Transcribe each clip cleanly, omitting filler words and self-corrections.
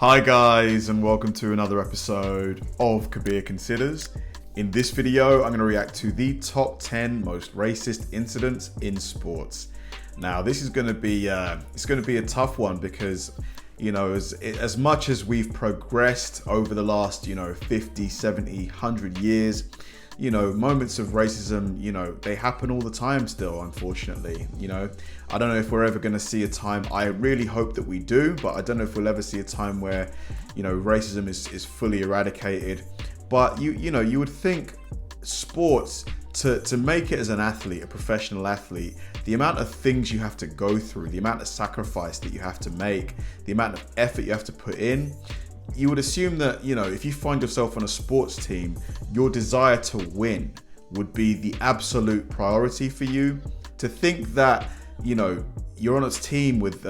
Hi guys, and welcome to another episode of Kabir Considers. In this video, I'm going to react to the top 10 most racist incidents in sports. Now, this is going to be a tough one because, as much as we've progressed over the last, 50, 70, 100 years, moments of racism, they happen all the time still, unfortunately. I don't know if we're ever going to see a time, I really hope that we do, but I don't know if we'll ever see a time where, racism is fully eradicated. But you would think sports, to make it as an athlete, a professional athlete, the amount of things you have to go through, the amount of sacrifice that you have to make, the amount of effort you have to put in, you would assume that, if you find yourself on a sports team, your desire to win would be the absolute priority for you. To think that, you're on a team with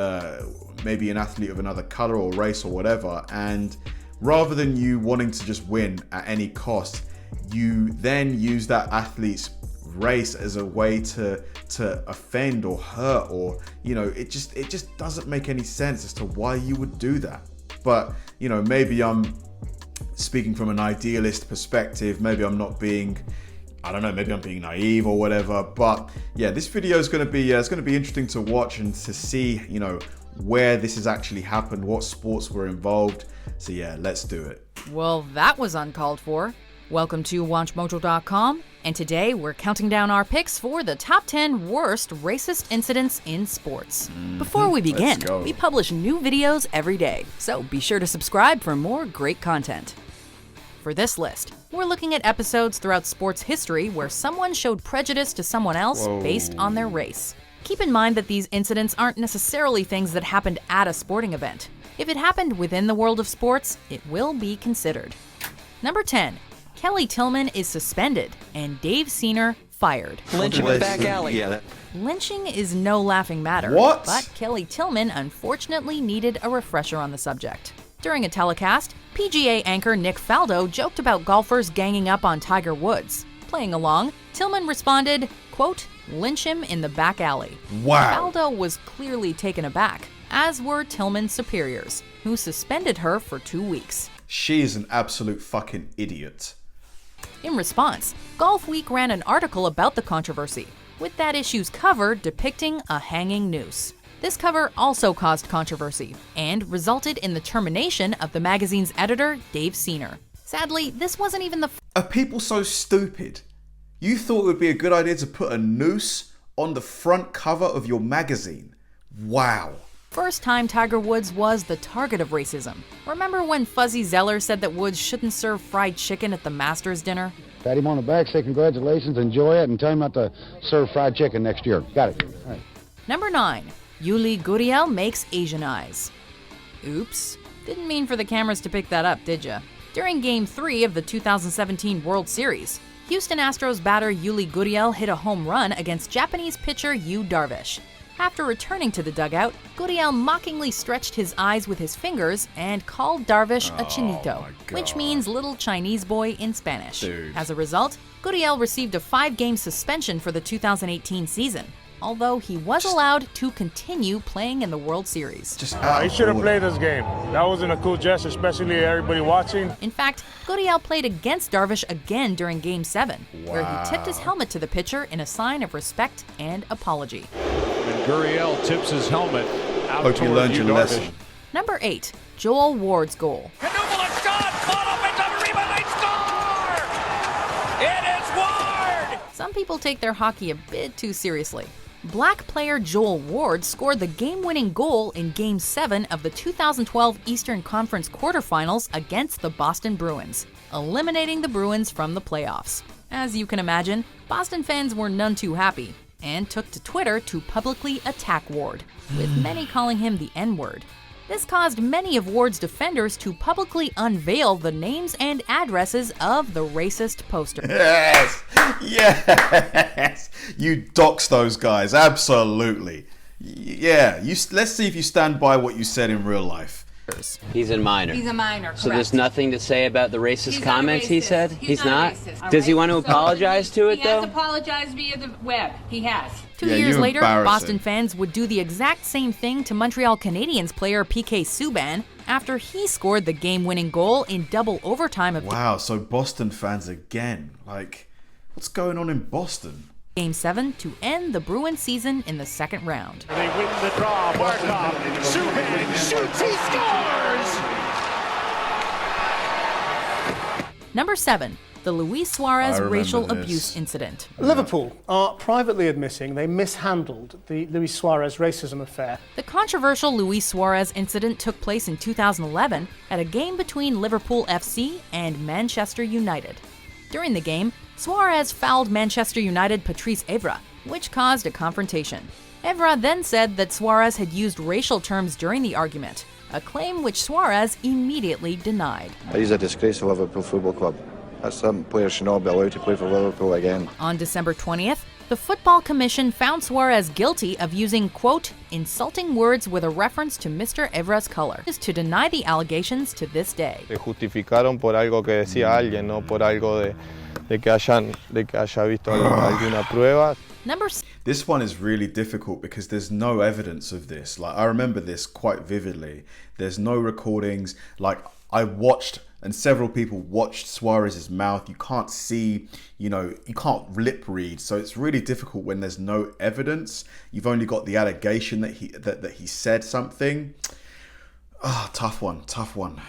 maybe an athlete of another color or race or whatever, and rather than you wanting to just win at any cost, you then use that athlete's race as a way to offend or hurt, or it just doesn't make any sense as to why you would do that. But maybe I'm speaking from an idealist perspective, maybe I'm not being, maybe I'm being naive or whatever. But yeah, this video is going to be interesting to watch and to see where this has actually happened, what sports were involved. So yeah, let's do it. Well, that was uncalled for. Welcome to WatchMojo.com, and today we're counting down our picks for the top 10 worst racist incidents in sports. Before we begin, we publish new videos every day, so be sure to subscribe for more great content. For this list, we're looking at episodes throughout sports history where someone showed prejudice to someone else based on their race. Keep in mind that these incidents aren't necessarily things that happened at a sporting event. If it happened within the world of sports, it will be considered. Number 10. Kelly Tillman is suspended and Dave Senior fired. Lynching in the back alley. Lynching is no laughing matter. What? But Kelly Tillman unfortunately needed a refresher on the subject. During a telecast, PGA anchor Nick Faldo joked about golfers ganging up on Tiger Woods. Playing along, Tillman responded, quote, "Lynch him in the back alley." Wow. Faldo was clearly taken aback, as were Tillman's superiors, who suspended her for 2 weeks. She is an absolute fucking idiot. In response, Golf Week ran an article about the controversy, with that issue's cover depicting a hanging noose. This cover also caused controversy and resulted in the termination of the magazine's editor, Dave Senior. Sadly, this wasn't even the Are people so stupid? You thought it would be a good idea to put a noose on the front cover of your magazine? Wow. first time Tiger Woods was the target of racism. Remember when Fuzzy Zeller said that Woods shouldn't serve fried chicken at the Masters dinner? Pat him on the back, say congratulations, enjoy it, and tell him not to serve fried chicken next year. Got it. All right. Number 9. Yuli Gurriel makes Asian eyes. Oops. Didn't mean for the cameras to pick that up, did ya? During Game 3 of the 2017 World Series, Houston Astros batter Yuli Gurriel hit a home run against Japanese pitcher Yu Darvish. After returning to the dugout, Gurriel mockingly stretched his eyes with his fingers and called Darvish a chinito, which means little Chinese boy in Spanish. Dude. As a result, Gurriel received a 5-game suspension for the 2018 season, although he was allowed to continue playing in the World Series. He should have played this game. That wasn't a cool gesture, especially everybody watching. In fact, Gurriel played against Darvish again during Game 7, where he tipped his helmet to the pitcher in a sign of respect and apology. And Gurriel tips his helmet out Hope you toward learned Yu your Darvish. lesson. Number 8. Joel Ward's goal. Knuble, a shot, caught up into the rebound, they score! It is Ward! Some people take their hockey a bit too seriously. Black player Joel Ward scored the game-winning goal in Game 7 of the 2012 Eastern Conference quarterfinals against the Boston Bruins, eliminating the Bruins from the playoffs. As you can imagine, Boston fans were none too happy, and took to Twitter to publicly attack Ward, with many calling him the N-word. This caused many of Ward's defenders to publicly unveil the names and addresses of the racist poster. Yes! Yes! You dox those guys, absolutely. Yeah, let's see if you stand by what you said in real life. He's a minor. He's a minor, So there's nothing to say about the racist comments he said? He's not racist. Does he want to apologize to it, He though? has apologized via the web. He has. 2 Yeah, years you later, embarrassing. Boston fans would do the exact same thing to Montreal Canadiens player PK Subban after he scored the game-winning goal in double overtime of Wow, so Boston fans again. Like, what's going on in Boston? Game 7 to end the Bruins season in the second round. They win the draw. Barkov, Subban shoots, he scores! Number 7, the Luis Suarez I remember racial this. abuse incident. Liverpool are privately admitting they mishandled the Luis Suarez racism affair. The controversial Luis Suarez incident took place in 2011 at a game between Liverpool FC and Manchester United. During the game, Suarez fouled Manchester United Patrice Evra, which caused a confrontation. Evra then said that Suarez had used racial terms during the argument, a claim which Suarez immediately denied. He's a disgrace to Liverpool Football Club. Some players should not be allowed to play for Liverpool again. On December 20th, the Football Commission found Suarez guilty of using, quote, insulting words with a reference to Mr. Evra's color, to deny the allegations to this day. Se justificaron por algo que decía alguien, no por algo de que haya visto alguna prueba. This one is really difficult because there's no evidence of this. Like, I remember this quite vividly. There's no recordings. Like, I watched, and several people watched Suarez's mouth. You can't see, you can't lip read. So it's really difficult when there's no evidence. You've only got the allegation that he said something. Tough one.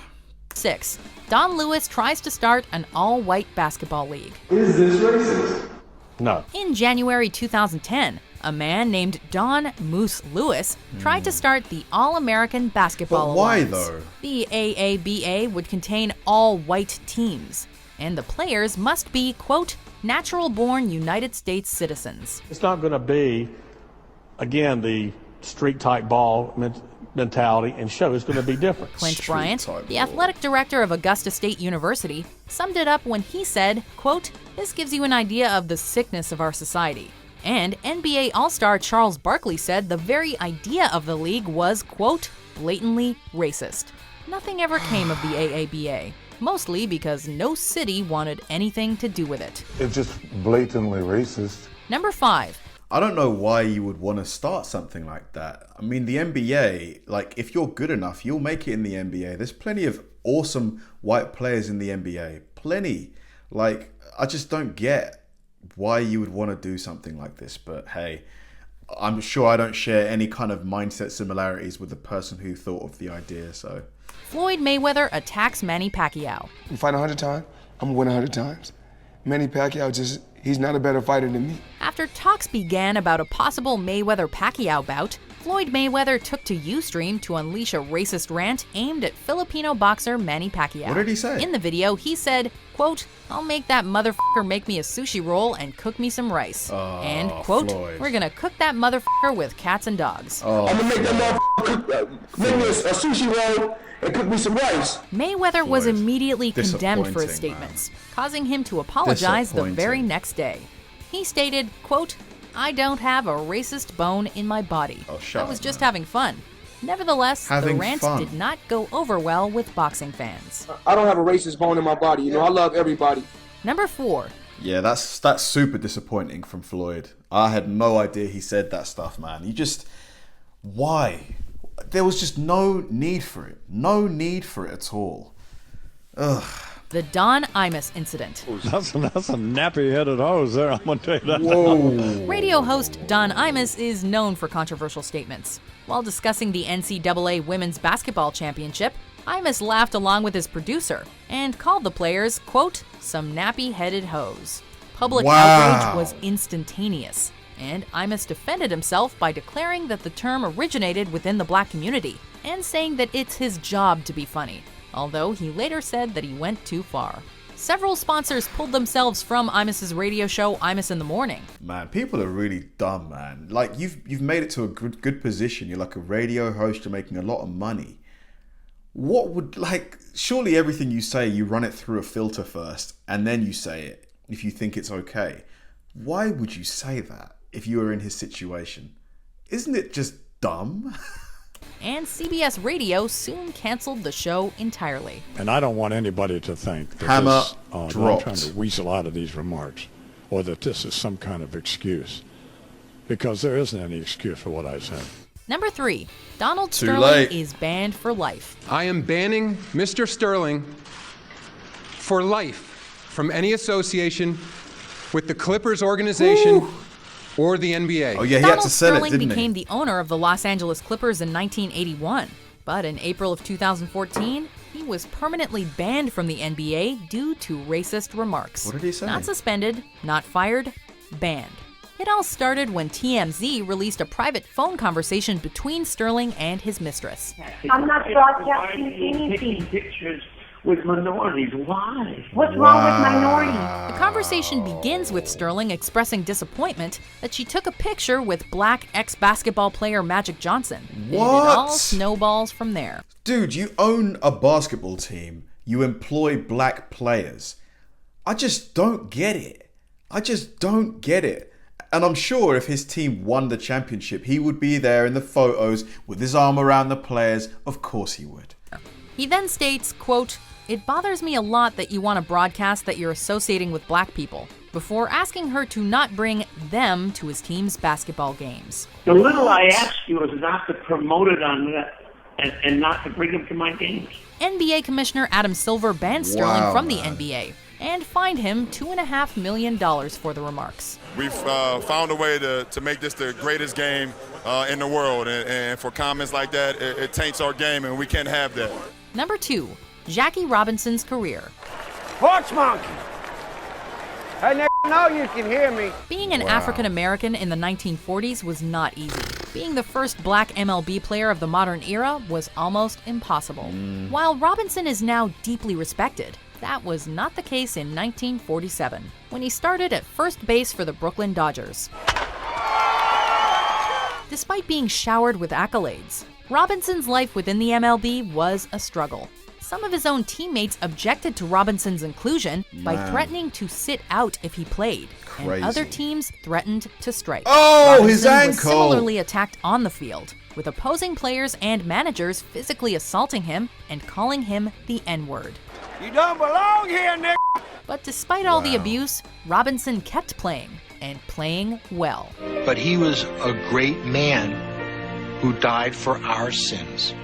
6. Don Lewis tries to start an all-white basketball league. Is this racist? No. In January 2010, a man named Don Moose Lewis tried to start the All-American Basketball But why, Alliance. though? The AABA would contain all white teams, and the players must be, quote, natural-born United States citizens. It's not going to be, again, the street-type ball mentality and show. It's going to be different. Clint Bryant, the athletic director of Augusta State University, summed it up when he said, quote, this gives you an idea of the sickness of our society. And NBA All-Star Charles Barkley said the very idea of the league was, quote, blatantly racist. Nothing ever came of the AABA, mostly because no city wanted anything to do with it. It's just blatantly racist. Number 5. I don't know why you would want to start something like that. I mean, the NBA, like, if you're good enough, you'll make it in the NBA. There's plenty of awesome white players in the NBA. Plenty. Like, I just don't get why you would want to do something like this. But hey, I'm sure I don't share any kind of mindset similarities with the person who thought of the idea, so. Floyd Mayweather attacks Manny Pacquiao. You fight 100 times, I'm gonna win 100 times. Manny Pacquiao he's not a better fighter than me. After talks began about a possible Mayweather-Pacquiao bout, Floyd Mayweather took to Ustream to unleash a racist rant aimed at Filipino boxer Manny Pacquiao. What did he say? In the video, he said, quote, I'll make that motherfucker make me a sushi roll and cook me some rice. And, quote, Floyd. We're gonna cook that motherfucker with cats and dogs. I'm gonna make that motherfucker make me a sushi roll and cook me some rice. Mayweather was Floyd. immediately condemned for his Disappointing, statements, causing him to apologize the very Disappointing. next day. He stated, quote, I don't have a racist bone in my body. I was just having fun. Nevertheless, the Having rant fun. did not go over well with boxing fans. I don't have a racist bone in my body. I love everybody. Number 4. Yeah, that's super disappointing from Floyd. I had no idea he said that stuff, man. Why? There was just no need for it. No need for it at all. Ugh. The Don Imus incident. That's a nappy-headed hose there, I'm going to tell you that. Whoa. Radio host Don Imus is known for controversial statements. While discussing the NCAA Women's Basketball Championship, Imus laughed along with his producer and called the players, quote, some nappy-headed hoes. Public outrage was instantaneous, and Imus defended himself by declaring that the term originated within the black community and saying that it's his job to be funny, although he later said that he went too far. Several sponsors pulled themselves from Imus's radio show, Imus in the Morning. Man, people are really dumb, man. Like, you've made it to a good position. You're like a radio host. You're making a lot of money. Surely everything you say, you run it through a filter first, and then you say it if you think it's okay. Why would you say that if you were in his situation? Isn't it just dumb? And CBS Radio soon canceled the show entirely. And I don't want anybody to think that Hammer I'm dropped. trying to weasel out of these remarks or that this is some kind of excuse, because there isn't any excuse for what I said. Number 3. Donald Too Sterling late. is banned for life. I am banning Mr. Sterling for life from any association with the Clippers organization or the NBA. Oh yeah, he Donald had to sell Sterling it, didn't became he? the owner of the Los Angeles Clippers in 1981, but in April of 2014, he was permanently banned from the NBA due to racist remarks. What did he say? Not suspended, not fired, banned. It all started when TMZ released a private phone conversation between Sterling and his mistress. I'm not broadcasting anything. Pictures with minorities. Why? What's wrong with minorities? The conversation begins with Sterling expressing disappointment that she took a picture with black ex-basketball player Magic Johnson. And it all snowballs from there. Dude, you own a basketball team. You employ black players. I just don't get it. I just don't get it. And I'm sure if his team won the championship, he would be there in the photos with his arm around the players. Of course he would. He then states, quote, "It bothers me a lot that you want to broadcast that you're associating with black people," before asking her to not bring them to his team's basketball games. The little I ask you is not to promote it on that and not to bring them to my games. NBA Commissioner Adam Silver banned Sterling from the NBA and fined him $2.5 million for the remarks. We've found a way to make this the greatest game in the world, and for comments like that, it taints our game, and we can't have that. Number 2. Jackie Robinson's career. Porch monkey! Hey, know you can hear me. Being an African American in the 1940s was not easy. Being the first black MLB player of the modern era was almost impossible. While Robinson is now deeply respected, that was not the case in 1947, when he started at first base for the Brooklyn Dodgers. Despite being showered with accolades, Robinson's life within the MLB was a struggle. Some of his own teammates objected to Robinson's inclusion by threatening to sit out if he played, and other teams threatened to strike. Oh, Robinson his ankle! was similarly attacked on the field, with opposing players and managers physically assaulting him and calling him the N-word. You don't belong here, Nick. But despite all the abuse, Robinson kept playing, and playing well. But he was a great man who died for our sins.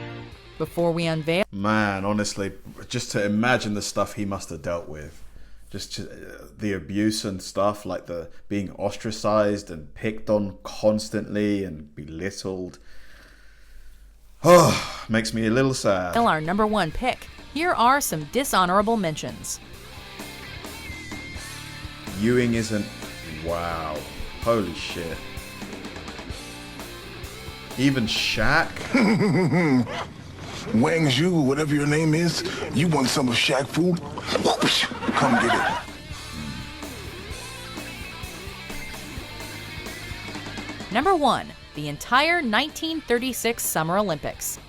Before we unveil... Man, honestly, just to imagine the stuff he must have dealt with. Just the abuse and stuff, like the being ostracized and picked on constantly and belittled. Oh, makes me a little sad. Our number 1 pick. Here are some dishonorable mentions. Ewing isn't... Wow. Holy shit. Even Shaq? Wang Zhu, whatever your name is, you want some of Shaq food? Come get it. Number 1. The entire 1936 Summer Olympics.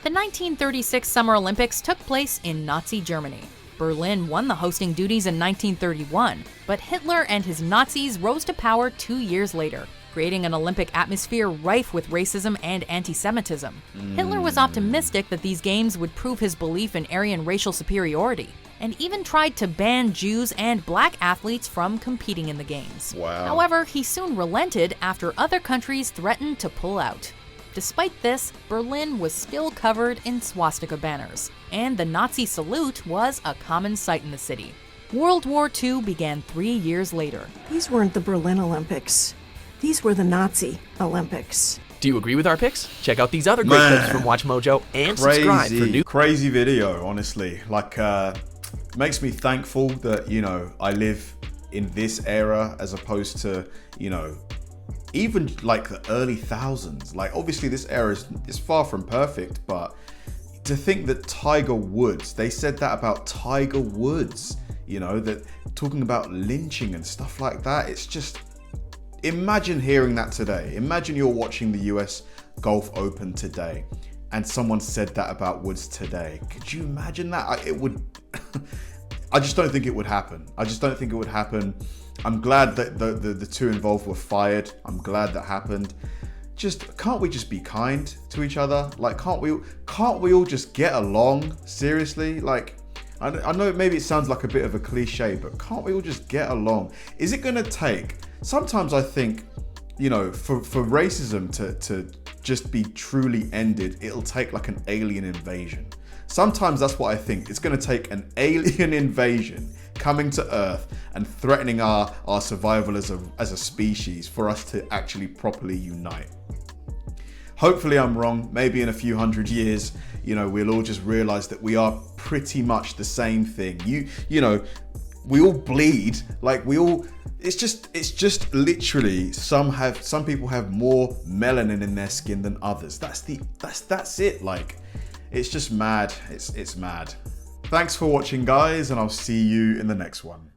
The 1936 Summer Olympics took place in Nazi Germany. Berlin won the hosting duties in 1931, but Hitler and his Nazis rose to power 2 years later, creating an Olympic atmosphere rife with racism and anti-Semitism. Hitler was optimistic that these games would prove his belief in Aryan racial superiority, and even tried to ban Jews and black athletes from competing in the games. However, he soon relented after other countries threatened to pull out. Despite this, Berlin was still covered in swastika banners, and the Nazi salute was a common sight in the city. World War II began 3 years later. These weren't the Berlin Olympics. These were the Nazi Olympics. Do you agree with our picks? Check out these other great clips from Watch Mojo and subscribe for new... Crazy video, honestly. Like, makes me thankful that, you know, I live in this era as opposed to, you know, even like the early thousands. Like, obviously this era is far from perfect, but to think that Tiger Woods, they said that about Tiger Woods, you know, that talking about lynching and stuff like that, it's just, imagine hearing that today. Imagine you're watching the US Golf Open today and someone said that about Woods today. Could you imagine that? It would, I just don't think it would happen. I just don't think it would happen. I'm glad that the two involved were fired. I'm glad that happened. Just, can't we just be kind to each other? Like, can't we all just get along? Seriously? Like, I know maybe it sounds like a bit of a cliche, but can't we all just get along? Is it going to take... Sometimes I think, you know, for racism to just be truly ended, it'll take like an alien invasion. Sometimes that's what I think. It's going to take an alien invasion coming to Earth and threatening our survival as a species for us to actually properly unite. Hopefully I'm wrong. Maybe in a few hundred years, you know, we'll all just realize that we are pretty much the same thing. You know, we all bleed, like we all, it's just literally some people have more melanin in their skin than others. That's it. Like, it's just mad. It's mad. Thanks for watching, guys, and I'll see you in the next one.